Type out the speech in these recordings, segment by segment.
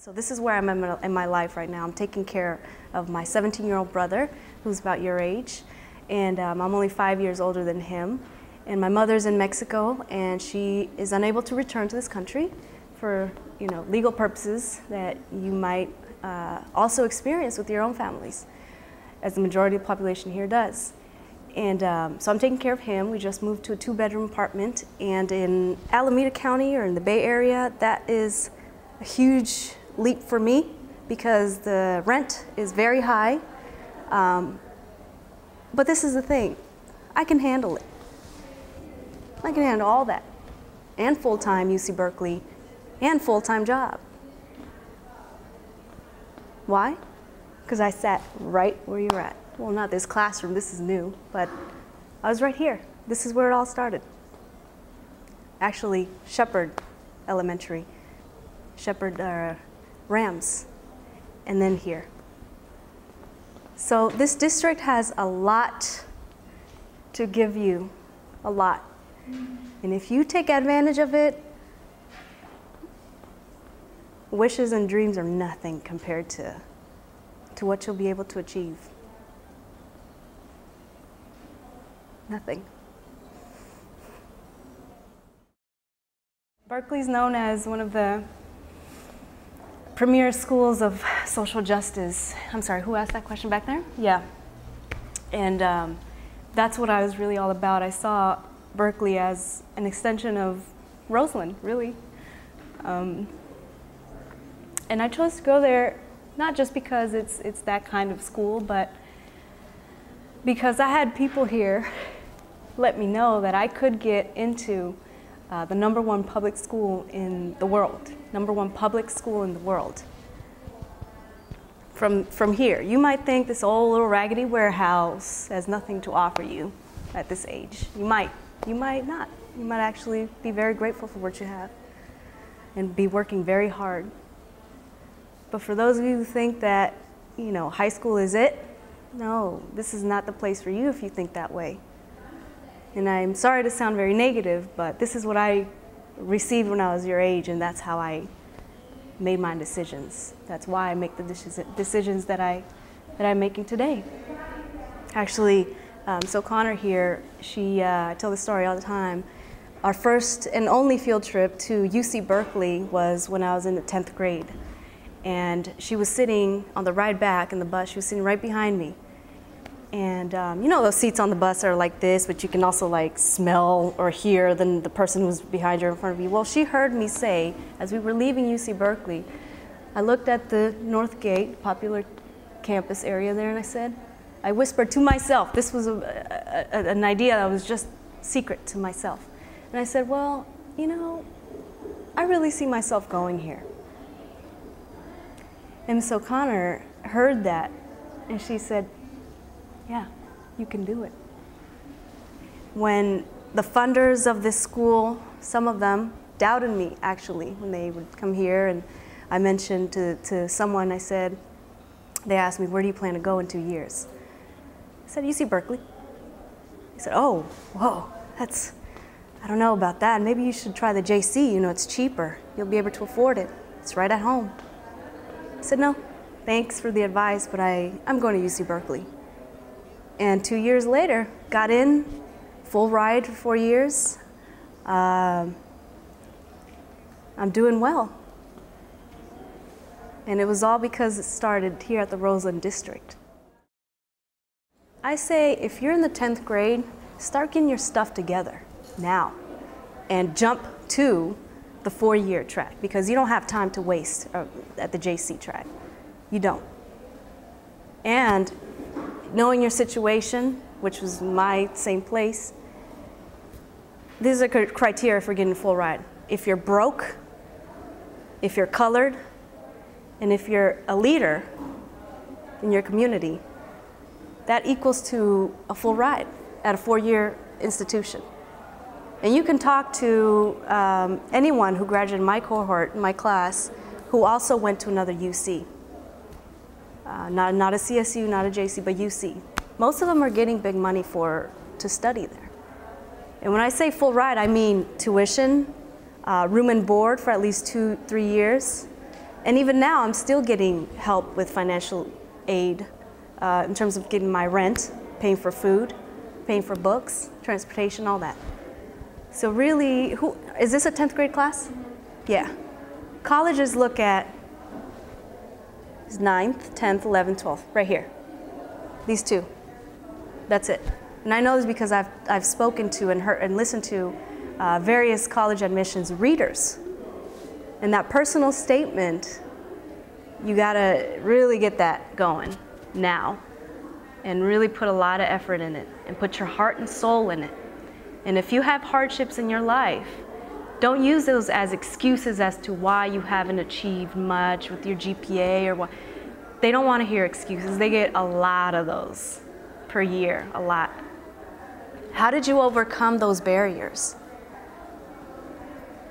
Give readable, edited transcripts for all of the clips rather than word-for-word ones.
So this is where I'm in my life right now. I'm taking care of my 17-year-old brother, who's about your age, and I'm only 5 years older than him. And my mother's in Mexico, and she is unable to return to this country for legal purposes that you might also experience with your own families, as the majority of the population here does. And so I'm taking care of him. We just moved to a 2-bedroom apartment, and in Alameda County, or in the Bay Area, that is a huge leap for me because the rent is very high. But this is the thing, I can handle it. I can handle all that, and full-time UC Berkeley, and full-time job. Why? Because I sat right where you're at. Well, not this classroom, this is new, but I was right here. This is where it all started. Actually, Shepherd Elementary, Shepherd Rams, and then here. So this district has a lot to give you, a lot. And if you take advantage of it, wishes and dreams are nothing compared to what you'll be able to achieve. Nothing. Berkeley is known as one of the premier schools of social justice. I'm sorry, who asked that question back there? Yeah. And that's what I was really all about. I saw Berkeley as an extension of Roseland, really. And I chose to go there not just because it's that kind of school, but because I had people here let me know that I could get into the #1 public school in the world, #1 public school in the world. From here, you might think this old little raggedy warehouse has nothing to offer you at this age. You might not. You might actually be very grateful for what you have and be working very hard. But for those of you who think that, high school is it, no, this is not the place for you if you think that way. And I'm sorry to sound very negative, but this is what I received when I was your age, and that's how I made my decisions. That's why I make the decisions that I'm making today. Actually, so Connor here, I tell this story all the time. Our first and only field trip to UC Berkeley was when I was in the 10th grade. And she was sitting on the ride back in the bus. She was sitting right behind me. And those seats on the bus are like this, but you can also smell or hear the person who's behind you or in front of you. Well, she heard me say, as we were leaving UC Berkeley, I looked at the North Gate, popular campus area there, and I whispered to myself, this was an idea that was just secret to myself. And I said, well, I really see myself going here. And so Connor heard that, and she said, yeah, you can do it. When the funders of this school, some of them doubted me, actually, when they would come here, and I mentioned to someone, they asked me, where do you plan to go in 2 years? I said, UC Berkeley. He said, oh, whoa, I don't know about that. Maybe you should try the JC, it's cheaper. You'll be able to afford it. It's right at home. I said, no, thanks for the advice, but I'm going to UC Berkeley. And 2 years later, got in, full ride for 4 years. I'm doing well. And it was all because it started here at the Roseland District. I say, if you're in the 10th grade, start getting your stuff together now and jump to the 4-year track, because you don't have time to waste at the JC track. You don't. And knowing your situation, which was my same place, these are criteria for getting a full ride. If you're broke, if you're colored, and if you're a leader in your community, that equals to a full ride at a 4-year institution. And you can talk to anyone who graduated my cohort, my class, who also went to another UC. Not a CSU, not a JC, but UC. Most of them are getting big money to study there. And when I say full ride, I mean tuition, room and board for at least 2-3 years, And even now, I'm still getting help with financial aid in terms of getting my rent, paying for food, paying for books, transportation, all that. So really, is this a 10th grade class? Yeah. Colleges look at 9th, 10th, 11th, 12th, right here. These two. That's it. And I know this because I've spoken to and heard and listened to various college admissions readers. And that personal statement, you gotta really get that going now and really put a lot of effort in it and put your heart and soul in it. And if you have hardships in your life, don't use those as excuses as to why you haven't achieved much with your GPA or what. They don't want to hear excuses. They get a lot of those per year, a lot. How did you overcome those barriers?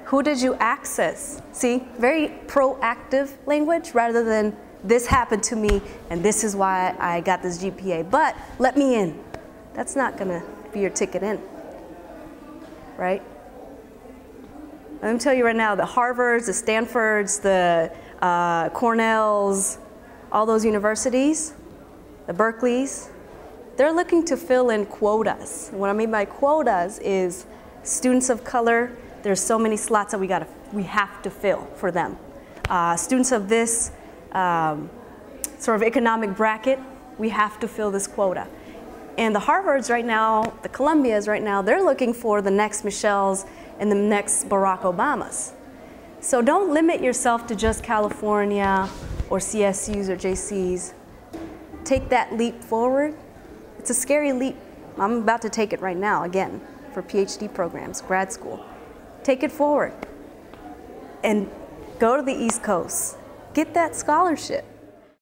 Who did you access? See, very proactive language rather than this happened to me and this is why I got this GPA, but let me in. That's not gonna be your ticket in, right? Let me tell you right now, the Harvards, the Stanfords, the Cornells, all those universities, the Berkeleys, they're looking to fill in quotas. And what I mean by quotas is students of color, there's so many slots that we have to fill for them. Students of this sort of economic bracket, we have to fill this quota. And the Harvards right now, the Columbias right now, they're looking for the next Michelles and the next Barack Obamas. So don't limit yourself to just California or CSUs or JCs. Take that leap forward. It's a scary leap. I'm about to take it right now, again, for PhD programs, grad school. Take it forward and go to the East Coast. Get that scholarship.